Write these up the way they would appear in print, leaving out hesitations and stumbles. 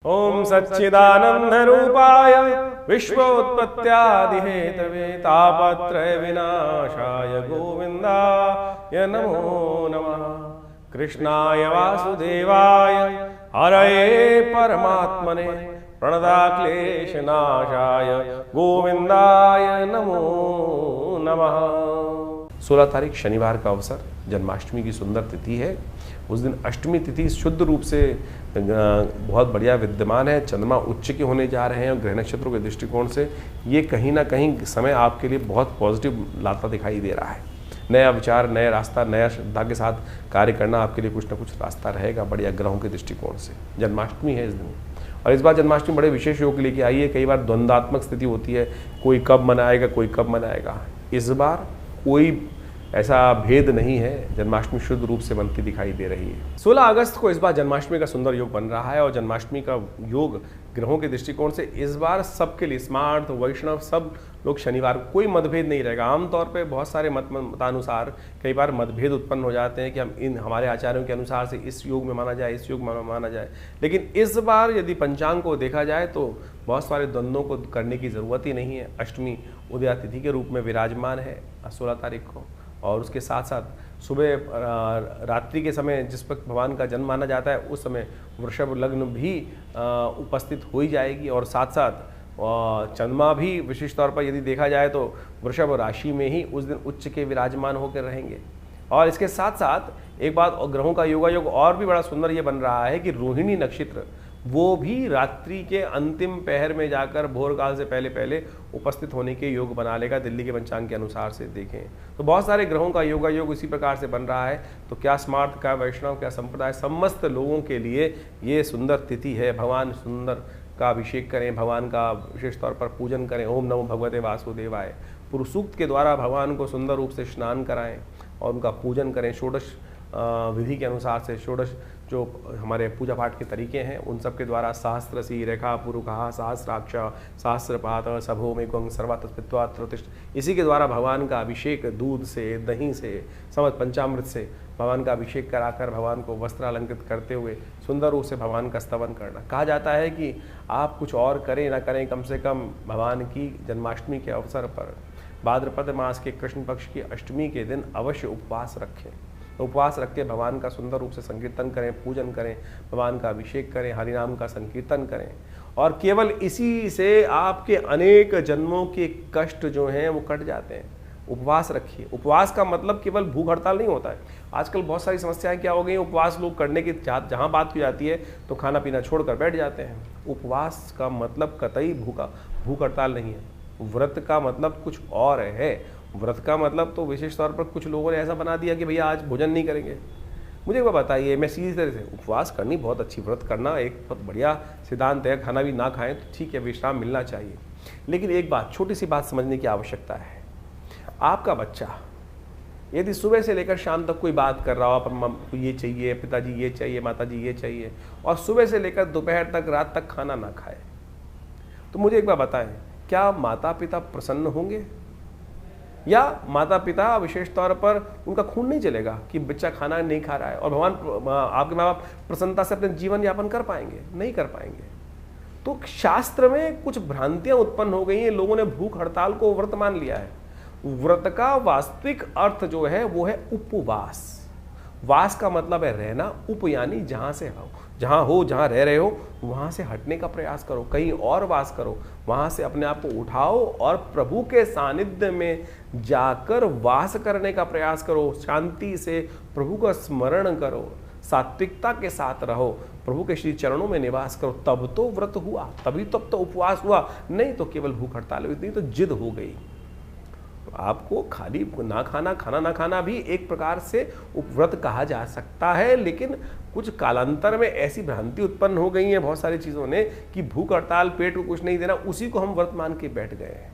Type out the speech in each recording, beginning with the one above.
ओम सच्चिदानंद रूपाय विश्वोत्पत्त्यादि Hathaway तापत्रय विनाशाय गोविंदाय नमो नमः। कृष्णाय वासुदेवाय हरये परमात्मने प्रणताक्लेशनाशाय गोविंदाय नमो नमः। 16 तारीख शनिवार का अवसर, जन्माष्टमी की सुंदर तिथि है। उस दिन अष्टमी तिथि शुद्ध रूप से बहुत बढ़िया विद्यमान है। चंद्रमा उच्च के होने जा रहे हैं और ग्रह नक्षत्रों के दृष्टिकोण से ये कहीं ना कहीं समय आपके लिए बहुत पॉजिटिव लाता दिखाई दे रहा है। नया विचार, नया रास्ता, नया श्रद्धा के साथ कार्य करना आपके लिए कुछ ना कुछ रास्ता रहेगा बढ़िया ग्रहों के दृष्टिकोण से। जन्माष्टमी है इस दिन, और इस बार जन्माष्टमी बड़े विशेष योग लेके आई है। कई बार द्वंद्वात्मक स्थिति होती है, कोई कब मनाएगा कोई कब मनाएगा। इस बार कोई ऐसा भेद नहीं है, जन्माष्टमी शुद्ध रूप से बनती दिखाई दे रही है। 16 अगस्त को इस बार जन्माष्टमी का सुंदर योग बन रहा है, और जन्माष्टमी का योग ग्रहों के दृष्टिकोण से इस बार सबके लिए, स्मार्ट वैष्णव सब लोग शनिवार को कोई मतभेद नहीं रहेगा। आमतौर पे बहुत सारे मतानुसार कई बार मतभेद उत्पन्न हो जाते हैं कि हम हमारे आचार्यों के अनुसार से इस योग में माना जाए, इस योग में माना जाए। लेकिन इस बार यदि पंचांग को देखा जाए तो बहुत सारे द्वंद्वों को करने की ज़रूरत ही नहीं है। अष्टमी उदया तिथि के रूप में विराजमान है 16 तारीख को, और उसके साथ साथ सुबह रात्रि के समय जिस वक्त भगवान का जन्म माना जाता है उस समय वृषभ लग्न भी उपस्थित हो ही जाएगी, और साथ साथ चंद्रमा भी विशेष तौर पर यदि देखा जाए तो वृषभ राशि में ही उस दिन उच्च के विराजमान होकर रहेंगे। और इसके साथ साथ एक बात, ग्रहों का योगायोग और भी बड़ा सुंदर ये बन रहा है कि रोहिणी नक्षत्र वो भी रात्रि के अंतिम पहर में जाकर भोर काल से पहले पहले उपस्थित होने के योग बना लेगा। दिल्ली के पंचांग के अनुसार से देखें तो बहुत सारे ग्रहों का योगायोग इसी प्रकार से बन रहा है। तो क्या स्मार्ट, क्या वैष्णव, क्या संप्रदाय, समस्त लोगों के लिए ये सुंदर तिथि है। भगवान सुंदर का अभिषेक करें, भगवान का विशेष तौर पर पूजन करें। ओम नमो भगवते वासुदेवाय पुरुष सूक्त के द्वारा भगवान को सुंदर रूप से स्नान कराएं और उनका पूजन करें। षोडश विधि के अनुसार से षोडश जो हमारे पूजा पाठ के तरीके हैं उन सब के द्वारा सहस्रसी रेखा पुरुखा सहस्राक्ष सहस्रपात सभोमेकं सर्वातस्पित्वा त्रोतिष्ठ, इसी के द्वारा भगवान का अभिषेक दूध से, दही से, समस्त पंचामृत से भगवान का अभिषेक कराकर भगवान को वस्त्र अलंकृत करते हुए सुंदर रूप से भगवान का स्तवन करना। कहा जाता है कि आप कुछ और करें ना करें, कम से कम भगवान की जन्माष्टमी के अवसर पर भाद्रपद मास के कृष्ण पक्ष की अष्टमी के दिन अवश्य उपवास रखें। तो उपवास रख के भगवान का सुंदर रूप से संकीर्तन करें, पूजन करें, भगवान का अभिषेक करें, हरिनाम का संकीर्तन करें, और केवल इसी से आपके अनेक जन्मों के कष्ट जो हैं वो कट जाते हैं। उपवास रखिए। उपवास का मतलब केवल भूख हड़ताल नहीं होता है। आजकल बहुत सारी समस्याएं क्या हो गई, उपवास लोग करने की जहाँ बात की जाती है तो खाना पीना छोड़कर बैठ जाते हैं। उपवास का मतलब कतई भूख हड़ताल नहीं है। व्रत का मतलब कुछ और है। व्रत का मतलब तो विशेष तौर पर कुछ लोगों ने ऐसा बना दिया कि भैया आज भोजन नहीं करेंगे। मुझे वो बताइए, मैं सीधी तरह से, उपवास करनी बहुत अच्छी, व्रत करना एक बहुत बढ़िया सिद्धांत है। खाना भी ना खाएं तो ठीक है, विश्राम मिलना चाहिए। लेकिन एक बात, छोटी सी बात समझने की आवश्यकता है। आपका बच्चा यदि सुबह से लेकर शाम तक कोई बात कर रहा हो, आपको ये चाहिए, पिताजी ये चाहिए, माताजी ये चाहिए, और सुबह से लेकर दोपहर तक, रात तक खाना ना खाए, तो मुझे एक बार बताएं, क्या माता पिता प्रसन्न होंगे? या माता पिता विशेष तौर पर उनका खून नहीं चलेगा कि बच्चा खाना नहीं खा रहा है, और भगवान आपके माँ बाप प्रसन्नता से अपने जीवन यापन कर पाएंगे? नहीं कर पाएंगे। तो शास्त्र में कुछ भ्रांतियां उत्पन्न हो गई हैं। लोगों ने भूख हड़ताल को व्रत मान लिया है। व्रत का वास्तविक अर्थ जो है वो है उपवास। वास का मतलब है रहना, उप यानी जहां से हो, जहां रह रहे हो वहां से हटने का प्रयास करो, कहीं और वास करो, वहां से अपने आप को उठाओ और प्रभु के सानिध्य में जाकर वास करने का प्रयास करो। शांति से प्रभु का स्मरण करो, सात्विकता के साथ रहो, प्रभु के श्री चरणों में निवास करो, तब तो व्रत हुआ, तब तो उपवास हुआ। नहीं तो केवल भूख हड़ताल हुई, नहीं तो जिद हो गई। आपको खाली ना खाना, खाना ना खाना भी एक प्रकार से उपव्रत कहा जा सकता है। लेकिन कुछ कालांतर में ऐसी भ्रांति उत्पन्न हो गई है बहुत सारी चीज़ों ने कि भूख हड़ताल, पेट को कुछ नहीं देना, उसी को हम व्रत मान के बैठ गए हैं।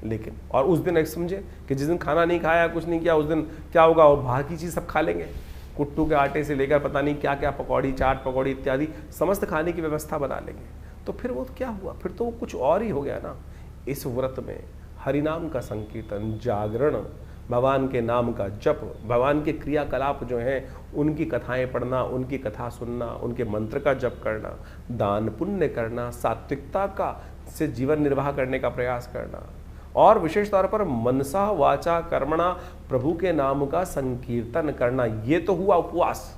लेकिन और उस दिन एक समझे कि जिस दिन खाना नहीं खाया, कुछ नहीं किया, उस दिन क्या होगा, और बाहर की चीज़ सब खा लेंगे। कुट्टू के आटे से लेकर पता नहीं क्या क्या, पकौड़ी, चाट पकौड़ी इत्यादि समस्त खाने की व्यवस्था बना लेंगे। तो फिर वो क्या हुआ, फिर तो वो कुछ और ही हो गया ना। इस व्रत में हरिनाम का संकीर्तन, जागरण, भगवान के नाम का जप, भगवान के क्रियाकलाप जो हैं उनकी कथाएं पढ़ना, उनकी कथा सुनना, उनके मंत्र का जप करना, दान पुण्य करना, सात्विकता का से जीवन निर्वाह करने का प्रयास करना, और विशेष तौर पर मनसा वाचा कर्मणा प्रभु के नाम का संकीर्तन करना। ये तो हुआ उपवास।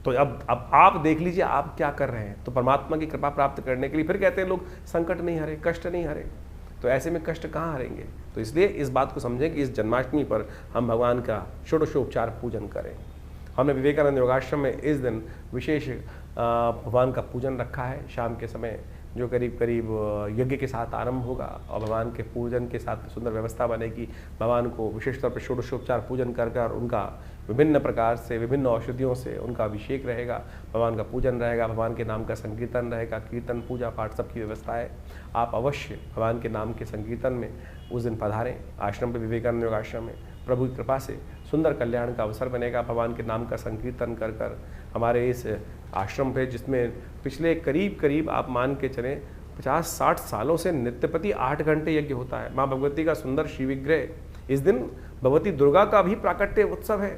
तो अब आप देख लीजिए आप क्या कर रहे हैं। तो परमात्मा की कृपा प्राप्त करने के लिए फिर कहते हैं लोग संकट नहीं हरे, कष्ट नहीं हरे। तो ऐसे में कष्ट कहाँ हरेंगे? तो इसलिए इस बात को समझें कि इस जन्माष्टमी पर हम भगवान का षोडशोपचार पूजन करें। हमने विवेकानंद योगाश्रम में इस दिन विशेष भगवान का पूजन रखा है शाम के समय, जो करीब करीब यज्ञ के साथ आरंभ होगा और भगवान के पूजन के साथ सुंदर व्यवस्था बनेगी। भगवान को विशेष तौर पर षोडशोपचार पूजन कर कर उनका विभिन्न प्रकार से विभिन्न औषधियों से उनका अभिषेक रहेगा, भगवान का पूजन रहेगा, भगवान के नाम का संकीर्तन रहेगा, कीर्तन पूजा पाठ सबकी व्यवस्था है। आप अवश्य भगवान के नाम के संकीर्तन में उस दिन पधारें आश्रम पे, विवेकानंद योग आश्रम में। प्रभु की कृपा से सुंदर कल्याण का अवसर बनेगा। भगवान के नाम का संकीर्तन कर कर हमारे इस आश्रम पे, जिसमें पिछले करीब आप मान के चलें 50-60 सालों से नित्यप्रति 8 घंटे यज्ञ होता है। माँ भगवती का सुंदर शिव विग्रह, इस दिन भगवती दुर्गा का भी प्राकट्य उत्सव है।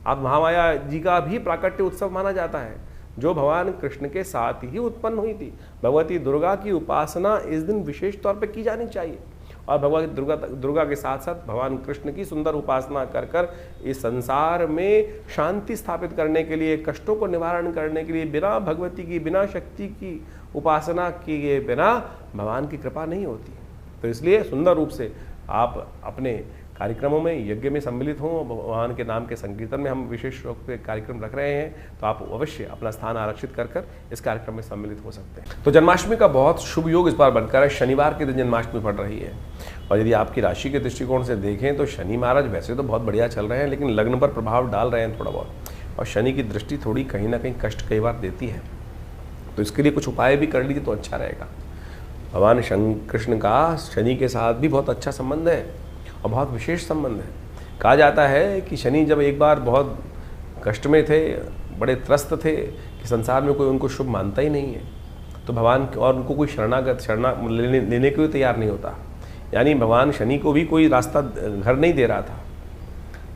अब महामाया जी का भी प्राकट्य उत्सव माना जाता है, जो भगवान कृष्ण के साथ ही उत्पन्न हुई थी। भगवती दुर्गा की उपासना इस दिन विशेष तौर पर की जानी चाहिए, और भगवती दुर्गा के साथ साथ भगवान कृष्ण की सुंदर उपासना कर कर इस संसार में शांति स्थापित करने के लिए, कष्टों को निवारण करने के लिए, बिना भगवती की, बिना शक्ति की उपासना किए बिना भगवान की कृपा नहीं होती। तो इसलिए सुंदर रूप से आप अपने कार्यक्रमों में, यज्ञ में सम्मिलित हों। भगवान के नाम के संकीर्तन में हम विशेष रूप से कार्यक्रम रख रहे हैं, तो आप अवश्य अपना स्थान आरक्षित कर कर इस कार्यक्रम में सम्मिलित हो सकते हैं। तो जन्माष्टमी का बहुत शुभ योग इस बार बनकर है। शनिवार के दिन जन्माष्टमी पड़ रही है, और यदि आपकी राशि के दृष्टिकोण से देखें तो शनि महाराज वैसे तो बहुत बढ़िया चल रहे हैं, लेकिन लग्न पर प्रभाव डाल रहे हैं थोड़ा बहुत, और शनि की दृष्टि थोड़ी कहीं ना कहीं कष्ट कई बार देती है। तो इसके लिए कुछ उपाय भी कर लीजिए तो अच्छा रहेगा। भगवान कृष्ण का शनि के साथ भी बहुत अच्छा संबंध है और बहुत विशेष संबंध है। कहा जाता है कि शनि जब एक बार बहुत कष्ट में थे, बड़े त्रस्त थे कि संसार में कोई उनको शुभ मानता ही नहीं है, तो भगवान और उनको कोई लेने के लिए तैयार नहीं होता। यानी भगवान शनि को भी कोई रास्ता घर नहीं दे रहा था,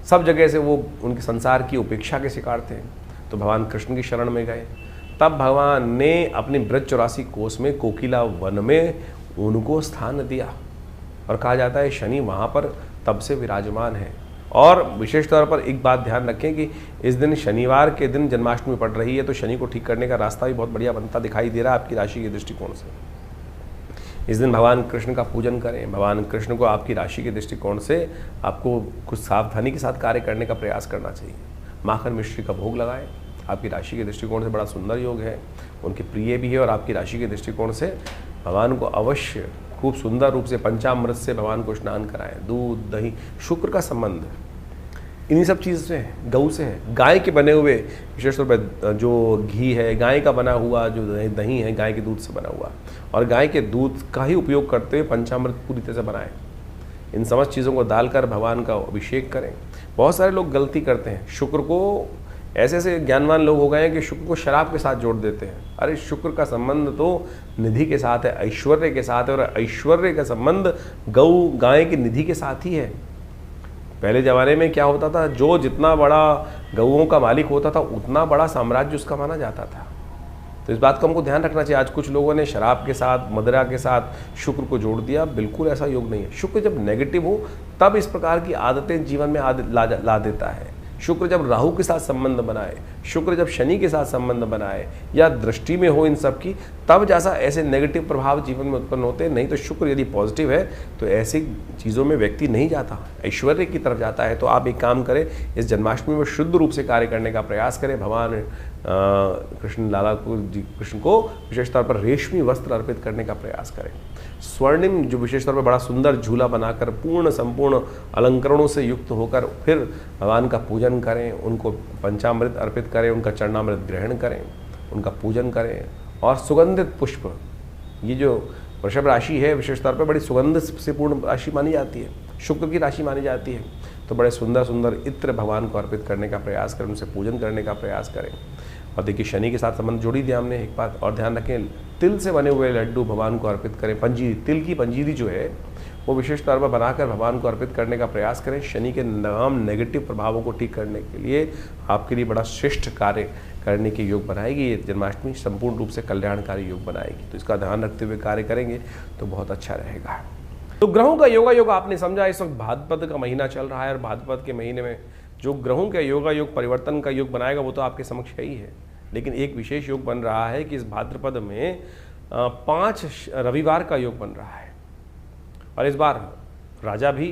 सब जगह से वो उनके संसार की उपेक्षा के शिकार थे। तो भगवान कृष्ण की शरण में गए, तब भगवान ने अपने ब्रज 84 कोस में कोकिला वन में उनको स्थान दिया, और कहा जाता है शनि वहाँ पर तब से विराजमान है। और विशेष तौर पर एक बात ध्यान रखें कि इस दिन शनिवार के दिन जन्माष्टमी पड़ रही है, तो शनि को ठीक करने का रास्ता भी बहुत बढ़िया बनता दिखाई दे रहा है आपकी राशि के दृष्टिकोण से। इस दिन भगवान कृष्ण का पूजन करें। भगवान कृष्ण को आपकी राशि के दृष्टिकोण से आपको कुछ सावधानी के साथ कार्य करने का प्रयास करना चाहिए। माखन मिश्री का भोग लगाएं। आपकी राशि के दृष्टिकोण से बड़ा सुंदर योग है, उनके प्रिय भी है, और आपकी राशि के दृष्टिकोण से भगवान को अवश्य खूब सुंदर रूप से पंचामृत से भगवान को स्नान कराएं। दूध, दही, शुक्र का संबंध इन्हीं सब चीज़ से है, गऊ से है। गाय के बने हुए विशेष तौर पर जो घी है, गाय का बना हुआ जो दही है, गाय के दूध से बना हुआ, और गाय के दूध का ही उपयोग करते हुए पंचामृत पूरी तरह से बनाएं। इन समस्त चीज़ों को डालकर भगवान का अभिषेक करें। बहुत सारे लोग गलती करते हैं, शुक्र को ऐसे ज्ञानवान लोग हो गए हैं कि शुक्र को शराब के साथ जोड़ देते हैं। अरे शुक्र का संबंध तो निधि के साथ है, ऐश्वर्य के साथ है, और ऐश्वर्य का संबंध गाय की निधि के साथ ही है। पहले ज़माने में क्या होता था, जो जितना बड़ा गऊओं का मालिक होता था उतना बड़ा साम्राज्य उसका माना जाता था। तो इस बात को हमको ध्यान रखना चाहिए। आज कुछ लोगों ने शराब के साथ, मदिरा के साथ शुक्र को जोड़ दिया, बिल्कुल ऐसा योग नहीं है। शुक्र जब नेगेटिव हो तब इस प्रकार की आदतें जीवन में ला देता है। शुक्र जब राहु के साथ संबंध बनाए, शुक्र जब शनि के साथ संबंध बनाए, या दृष्टि में हो इन सब की, तब जैसा ऐसे नेगेटिव प्रभाव जीवन में उत्पन्न होते हैं। नहीं तो शुक्र यदि पॉजिटिव है तो ऐसी चीज़ों में व्यक्ति नहीं जाता, ऐश्वर्य की तरफ जाता है। तो आप एक काम करें, इस जन्माष्टमी में शुद्ध रूप से कार्य करने का प्रयास करें। भगवान कृष्ण लाला को, कृष्ण को विशेष तौर पर रेशमी वस्त्र अर्पित करने का प्रयास करें। स्वर्णिम जो विशेष तौर पर बड़ा सुंदर झूला बनाकर पूर्ण संपूर्ण अलंकरणों से युक्त होकर फिर भगवान का पूजन करें, उनको पंचामृत अर्पित करें, उनका चरणामृत ग्रहण करें, उनका पूजन करें। और सुगंधित पुष्प, ये जो वृषभ राशि है विशेष तौर पर बड़ी सुगंध से पूर्ण राशि मानी जाती है, शुक्र की राशि मानी जाती है। तो बड़े सुंदर सुंदर इत्र भगवान को अर्पित करने का प्रयास करें, उनसे पूजन करने का प्रयास करें। और देखिए शनि के साथ संबंध जोड़ी दिया हमने। एक बात और ध्यान रखें, तिल से बने हुए लड्डू भगवान को अर्पित करें। पंजीरी, तिल की पंजीरी जो है वो विशेष तौर पर बनाकर भगवान को अर्पित करने का प्रयास करें। शनि के तमाम नेगेटिव प्रभावों को ठीक करने के लिए आपके लिए बड़ा श्रेष्ठ कार्य करने के योग बनाएगी। ये जन्माष्टमी संपूर्ण रूप से कल्याणकारी योग बनाएगी, तो इसका ध्यान रखते हुए कार्य करेंगे तो बहुत अच्छा रहेगा। तो ग्रहों का योगा योग आपने समझा। इस वक्त भाद्रपद का महीना चल रहा है और भाद्रपद के महीने में जो ग्रहों का योगा योग परिवर्तन का योग बनाएगा वो तो आपके समक्ष है ही है, लेकिन एक विशेष योग बन रहा है कि इस भाद्रपद में 5 रविवार का योग बन रहा है और इस बार राजा भी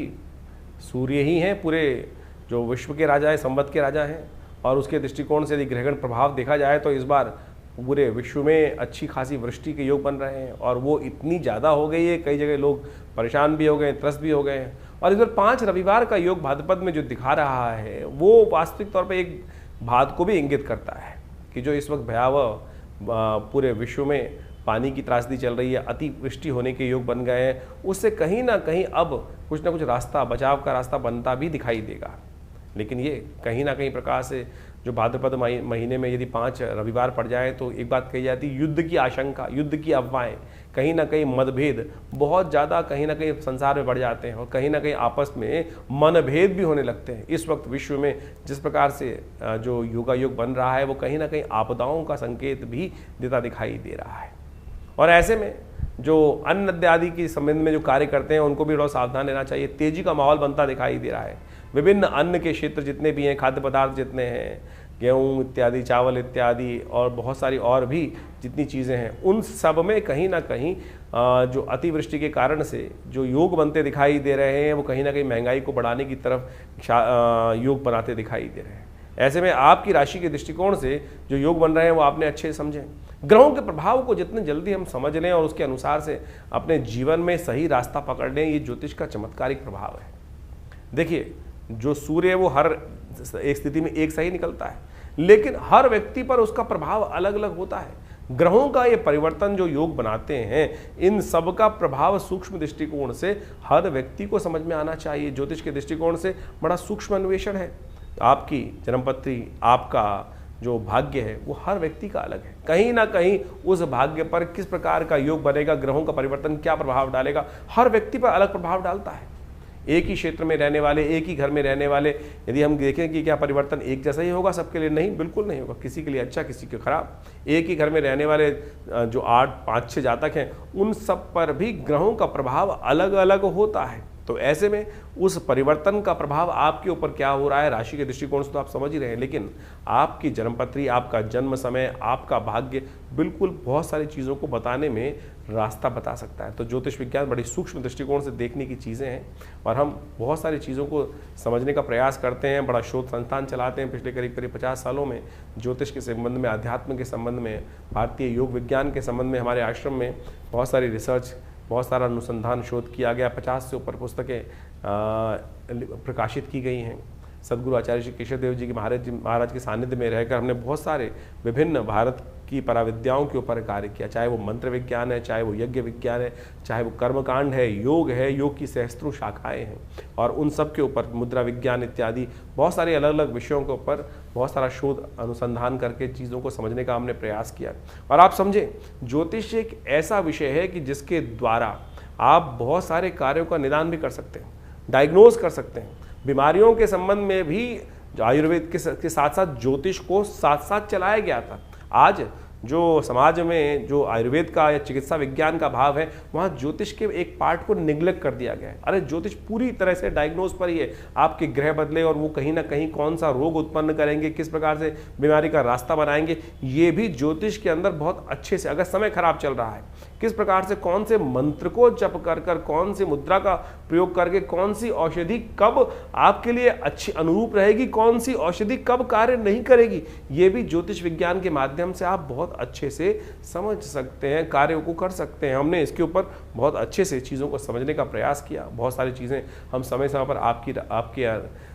सूर्य ही हैं, पूरे जो विश्व के राजा है, संवत के राजा हैं, और उसके दृष्टिकोण से यदि ग्रहगण प्रभाव देखा जाए तो इस बार पूरे विश्व में अच्छी खासी वृष्टि के योग बन रहे हैं और वो इतनी ज़्यादा हो गई है, कई जगह लोग परेशान भी हो गए, त्रस्त भी हो गए हैं। और इस बार 5 रविवार का योग भाद्रपद में जो दिखा रहा है वो वास्तविक तौर पर एक बात को भी इंगित करता है कि जो इस वक्त भयावह पूरे विश्व में पानी की त्रासदी चल रही है, अतिवृष्टि होने के योग बन गए हैं, उससे कहीं ना कहीं अब कुछ ना कुछ रास्ता, बचाव का रास्ता बनता भी दिखाई देगा। लेकिन ये कहीं ना कहीं प्रकार से जो भाद्रपद महीने में यदि 5 रविवार पड़ जाए तो एक बात कही जाती है, युद्ध की आशंका, युद्ध की अफवाहें, कहीं ना कहीं मतभेद बहुत ज़्यादा कहीं ना कहीं संसार में बढ़ जाते हैं और कहीं ना कहीं आपस में मनभेद भी होने लगते हैं। इस वक्त विश्व में जिस प्रकार से जो योगा योग बन रहा है वो कहीं ना कहीं आपदाओं का संकेत भी देता दिखाई दे रहा है। और ऐसे में जो अन्न इत्यादि के संबंध में जो कार्य करते हैं उनको भी थोड़ा सावधान रहना चाहिए। तेजी का माहौल बनता दिखाई दे रहा है। विभिन्न अन्न के क्षेत्र जितने भी हैं, खाद्य पदार्थ जितने हैं, गेहूँ इत्यादि, चावल इत्यादि और बहुत सारी और भी जितनी चीज़ें हैं, उन सब में कहीं ना कहीं जो अतिवृष्टि के कारण से जो योग बनते दिखाई दे रहे हैं वो कहीं ना कहीं महंगाई को बढ़ाने की तरफ योग बनाते दिखाई दे रहे हैं। ऐसे में आपकी राशि के दृष्टिकोण से जो योग बन रहे हैं वो आपने अच्छे समझें। ग्रहों के प्रभाव को जितने जल्दी हम समझ लें और उसके अनुसार से अपने जीवन में सही रास्ता पकड़ लें, ये ज्योतिष का चमत्कारिक प्रभाव है। देखिए, जो सूर्य है वो हर एक स्थिति में एक सही निकलता है, लेकिन हर व्यक्ति पर उसका प्रभाव अलग अलग होता है। ग्रहों का ये परिवर्तन जो योग बनाते हैं, इन सब का प्रभाव सूक्ष्म दृष्टिकोण से हर व्यक्ति को समझ में आना चाहिए। ज्योतिष के दृष्टिकोण से बड़ा सूक्ष्म अन्वेषण है। आपकी जन्मपत्री, आपका जो भाग्य है वो हर व्यक्ति का अलग है। कहीं ना कहीं उस भाग्य पर किस प्रकार का योग बनेगा, ग्रहों का परिवर्तन क्या प्रभाव डालेगा, हर व्यक्ति पर अलग प्रभाव डालता है। एक ही क्षेत्र में रहने वाले, एक ही घर में रहने वाले, यदि हम देखें कि क्या परिवर्तन एक जैसा ही होगा सबके लिए? नहीं, बिल्कुल नहीं होगा। किसी के लिए अच्छा, किसी के खराब। एक ही घर में रहने वाले जो 8, 5, 6 जातक हैं, उन सब पर भी ग्रहों का प्रभाव अलग अलग होता है। तो ऐसे में उस परिवर्तन का प्रभाव आपके ऊपर क्या हो रहा है, राशि के दृष्टिकोण से तो आप समझ ही रहे हैं, लेकिन आपकी जन्मपत्री, आपका जन्म समय, आपका भाग्य बिल्कुल बहुत सारी चीज़ों को बताने में रास्ता बता सकता है। तो ज्योतिष विज्ञान बड़ी सूक्ष्म दृष्टिकोण से देखने की चीज़ें हैं और हम बहुत सारी चीज़ों को समझने का प्रयास करते हैं। बड़ा शोध संस्थान चलाते हैं पिछले करीब 50 सालों में। ज्योतिष के संबंध में, अध्यात्म के संबंध में, भारतीय योग विज्ञान के संबंध में हमारे आश्रम में बहुत सारी रिसर्च, बहुत सारा अनुसंधान, शोध किया गया। 50 से ऊपर पुस्तकें प्रकाशित की गई हैं। सदगुरु आचार्य श्री केशव देव जी के महाराज के सानिध्य में रहकर हमने बहुत सारे विभिन्न भारत की पराविद्याओं के ऊपर कार्य किया, चाहे वो मंत्र विज्ञान है, चाहे वो यज्ञ विज्ञान है, चाहे वो कर्मकांड है, योग की सहस्त्रों शाखाएं हैं, और उन सब के ऊपर मुद्रा विज्ञान इत्यादि बहुत सारे अलग अलग विषयों के ऊपर बहुत सारा शोध अनुसंधान करके चीज़ों को समझने का हमने प्रयास किया। और आप समझें, ज्योतिष एक ऐसा विषय है कि जिसके द्वारा आप बहुत सारे कार्यों का निदान भी कर सकते हैं, डायग्नोज कर सकते हैं। बीमारियों के संबंध में भी आयुर्वेद के साथ साथ ज्योतिष को साथ साथ चलाया गया था। आज जो समाज में जो आयुर्वेद का या चिकित्सा विज्ञान का भाव है, वहाँ ज्योतिष के एक पार्ट को निग्लेक्ट कर दिया गया है। अरे ज्योतिष पूरी तरह से डायग्नोज पर ही है, आपके ग्रह बदले और वो कहीं ना कहीं कौन सा रोग उत्पन्न करेंगे, किस प्रकार से बीमारी का रास्ता बनाएंगे, ये भी ज्योतिष के अंदर बहुत अच्छे से, अगर समय खराब चल रहा है, किस प्रकार से कौन से मंत्र को जप कर कर, कौन सी मुद्रा का प्रयोग करके, कौन सी औषधि कब आपके लिए अच्छी अनुरूप रहेगी, कौन सी औषधि कब कार्य नहीं करेगी, ये भी ज्योतिष विज्ञान के माध्यम से आप बहुत अच्छे से समझ सकते हैं, कार्यों को कर सकते हैं। हमने इसके ऊपर बहुत अच्छे से चीज़ों को समझने का प्रयास किया। बहुत सारी चीज़ें हम समय समय पर आपके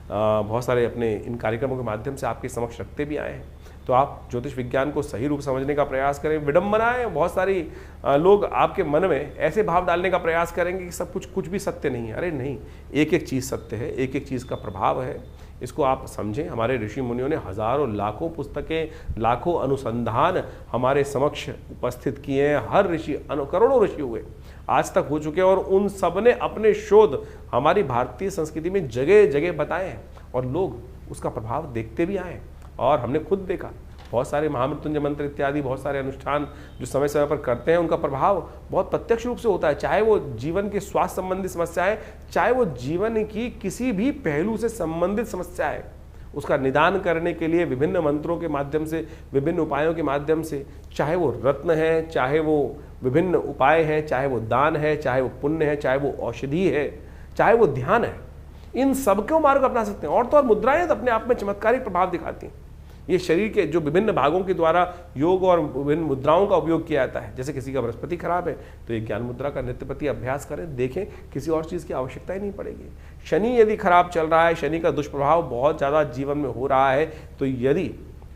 बहुत सारे अपने इन कार्यक्रमों के माध्यम से आपके समक्ष रखते भी आए हैं। तो आप ज्योतिष विज्ञान को सही रूप समझने का प्रयास करें। विडंबनाएं, बहुत सारी लोग आपके मन में ऐसे भाव डालने का प्रयास करेंगे कि सब कुछ भी सत्य नहीं है। अरे नहीं, एक एक चीज़ सत्य है, एक एक चीज़ का प्रभाव है, इसको आप समझें। हमारे ऋषि मुनियों ने हजारों लाखों पुस्तकें, लाखों अनुसंधान हमारे समक्ष उपस्थित किए हैं। हर ऋषि, करोड़ों ऋषि हुए आज तक हो चुके हैं और उन सब ने अपने शोध हमारी भारतीय संस्कृति में जगह जगह बताए हैं और लोग उसका प्रभाव देखते भी आए और हमने खुद देखा। बहुत सारे महामृत्युंजय मंत्र इत्यादि बहुत सारे अनुष्ठान जो समय समय पर करते हैं, उनका प्रभाव बहुत प्रत्यक्ष रूप से होता है, चाहे वो जीवन के स्वास्थ्य संबंधी समस्याएं, चाहे वो जीवन की किसी भी पहलू से संबंधित समस्याएं, उसका निदान करने के लिए विभिन्न मंत्रों के माध्यम से, विभिन्न उपायों के माध्यम से, चाहे वो रत्न है, चाहे वो विभिन्न उपाय है, चाहे वो दान है, चाहे वो पुण्य है, चाहे वो औषधि है, चाहे वो ध्यान है, इन सबको मार्ग अपना सकते हैं। और तो और मुद्राएं तो अपने आप में चमत्कारिक प्रभाव दिखाती हैं। ये शरीर के जो विभिन्न भागों के द्वारा योग और विभिन्न मुद्राओं का उपयोग किया जाता है। जैसे किसी का बृहस्पति खराब है तो ये ज्ञान मुद्रा का नित्य प्रति अभ्यास करें, देखें, किसी और चीज़ की आवश्यकता ही नहीं पड़ेगी। शनि यदि खराब चल रहा है, शनि का दुष्प्रभाव बहुत ज़्यादा जीवन में हो रहा है, तो यदि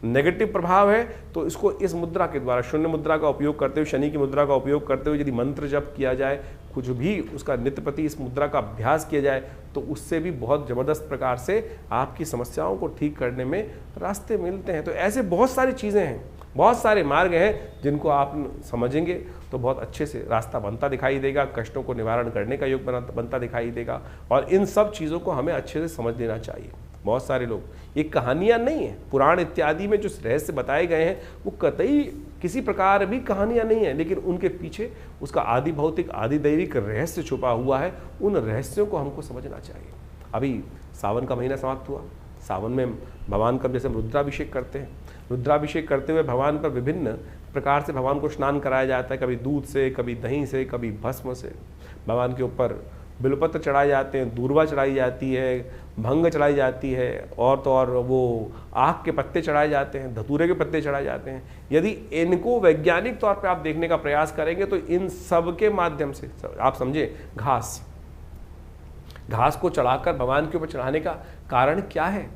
नेगेटिव प्रभाव है तो इसको इस मुद्रा के द्वारा, शून्य मुद्रा का उपयोग करते हुए, शनि की मुद्रा का उपयोग करते हुए यदि मंत्र जप किया जाए, कुछ भी उसका नित्य प्रति इस मुद्रा का अभ्यास किया जाए, तो उससे भी बहुत ज़बरदस्त प्रकार से आपकी समस्याओं को ठीक करने में रास्ते मिलते हैं। तो ऐसे बहुत सारी चीज़ें हैं, बहुत सारे मार्ग हैं जिनको आप समझेंगे तो बहुत अच्छे से रास्ता बनता दिखाई देगा, कष्टों को निवारण करने का योग बनता दिखाई देगा। और इन सब चीज़ों को हमें अच्छे से समझ लेना चाहिए। बहुत सारे लोग, ये कहानियाँ नहीं हैं, पुराण इत्यादि में जो रहस्य बताए गए हैं वो कतई किसी प्रकार भी कहानियाँ नहीं है, लेकिन उनके पीछे उसका आदि भौतिक आदि दैविक रहस्य छुपा हुआ है। उन रहस्यों को हमको समझना चाहिए। अभी सावन का महीना समाप्त हुआ, सावन में भगवान का जैसे हम रुद्राभिषेक करते हैं, रुद्राभिषेक करते हुए भगवान पर विभिन्न प्रकार से भगवान को स्नान कराया जाता है, कभी दूध से, कभी दही से, कभी भस्म से। भगवान के ऊपर बिलपत्र चढ़ाए जाते हैं, दूर्वा चढ़ाई जाती है, भंग चढ़ाई जाती है, और तो और वो आक के पत्ते चढ़ाए जाते हैं, धतूरे के पत्ते चढ़ाए जाते हैं। यदि इनको वैज्ञानिक तौर पे आप देखने का प्रयास करेंगे तो इन सब के माध्यम से आप समझे, घास को चढ़ाकर भगवान के ऊपर चढ़ाने का कारण क्या है?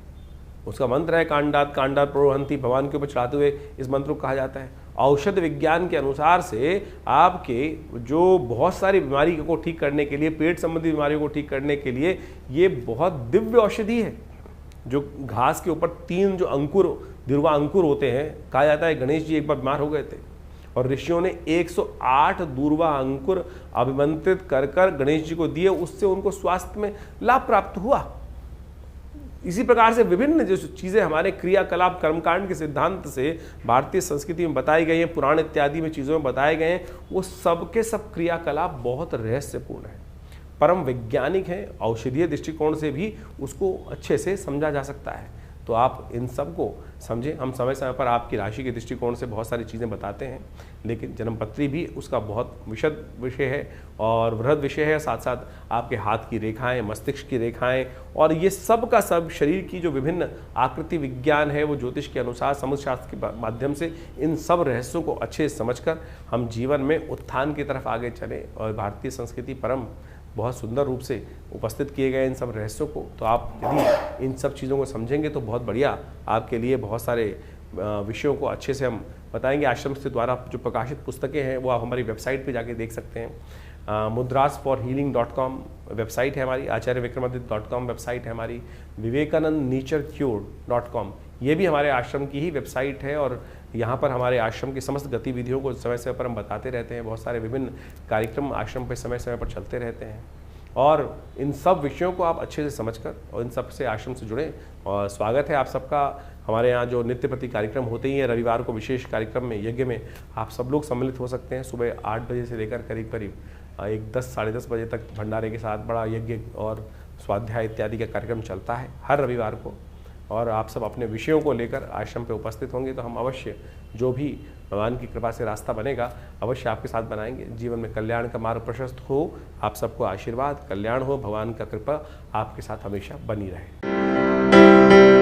उसका मंत्र है कांडात कांडात प्रोहंती। भगवान के ऊपर चढ़ाते हुए इस मंत्र को कहा जाता है। औषध विज्ञान के अनुसार से आपके जो बहुत सारी बीमारी को ठीक करने के लिए, पेट संबंधी बीमारियों को ठीक करने के लिए ये बहुत दिव्य औषधि है। जो घास के ऊपर 3 जो अंकुर, दिरवा अंकुर होते हैं, कहा जाता है गणेश जी एक बार बीमार हो गए थे और ऋषियों ने 108 दूर्वा अंकुर अभिमंत्रित कर कर गणेश जी को दिए, उससे उनको स्वास्थ्य में लाभ प्राप्त हुआ। इसी प्रकार से विभिन्न जो चीज़ें हमारे क्रियाकलाप कर्मकांड के सिद्धांत से भारतीय संस्कृति में बताई गई हैं, पुराण इत्यादि में चीज़ों में बताए गए हैं, वो सब के सब क्रियाकलाप बहुत रहस्यपूर्ण है, परम वैज्ञानिक है। औषधीय दृष्टिकोण से भी उसको अच्छे से समझा जा सकता है। तो आप इन सब को समझें। हम समय समय पर आपकी राशि के दृष्टिकोण से बहुत सारी चीज़ें बताते हैं, लेकिन जन्मपत्री भी उसका बहुत विशद विषय है और वृहद विषय है। साथ साथ आपके हाथ की रेखाएं, मस्तिष्क की रेखाएं और ये सब का सब शरीर की जो विभिन्न आकृति विज्ञान है, वो ज्योतिष के अनुसार समुद्र शास्त्र के माध्यम से इन सब रहस्यों को अच्छे से समझकर हम जीवन में उत्थान की तरफ आगे चलें। और भारतीय संस्कृति परम बहुत सुंदर रूप से उपस्थित किए गए इन सब रहस्यों को, तो आप यदि इन सब चीज़ों को समझेंगे तो बहुत बढ़िया आपके लिए बहुत सारे विषयों को अच्छे से हम बताएंगे। आश्रम के द्वारा जो प्रकाशित पुस्तकें हैं वो आप हमारी वेबसाइट पे जाके देख सकते हैं। mudrasforhealing.com वेबसाइट है हमारी, acharyavickramaditya.com वेबसाइट है हमारी, vivekanandnaturecure.com ये भी हमारे आश्रम की ही वेबसाइट है। और यहाँ पर हमारे आश्रम की समस्त गतिविधियों को समय समय पर हम बताते रहते हैं। बहुत सारे विभिन्न कार्यक्रम आश्रम पर समय समय पर चलते रहते हैं और इन सब विषयों को आप अच्छे से समझकर और इन सब से आश्रम से जुड़ें। और स्वागत है आप सबका हमारे यहाँ जो नित्य प्रति कार्यक्रम होते ही हैं। रविवार को विशेष कार्यक्रम में, यज्ञ में आप सब लोग सम्मिलित हो सकते हैं। सुबह 8 बजे से लेकर करीब करीब 10 साढ़े 10 बजे तक भंडारे के साथ बड़ा यज्ञ और स्वाध्याय इत्यादि का कार्यक्रम चलता है हर रविवार को। और आप सब अपने विषयों को लेकर आश्रम पे उपस्थित होंगे तो हम अवश्य जो भी भगवान की कृपा से रास्ता बनेगा अवश्य आपके साथ बनाएंगे। जीवन में कल्याण का मार्ग प्रशस्त हो, आप सबको आशीर्वाद, कल्याण हो, भगवान का कृपा आपके साथ हमेशा बनी रहे।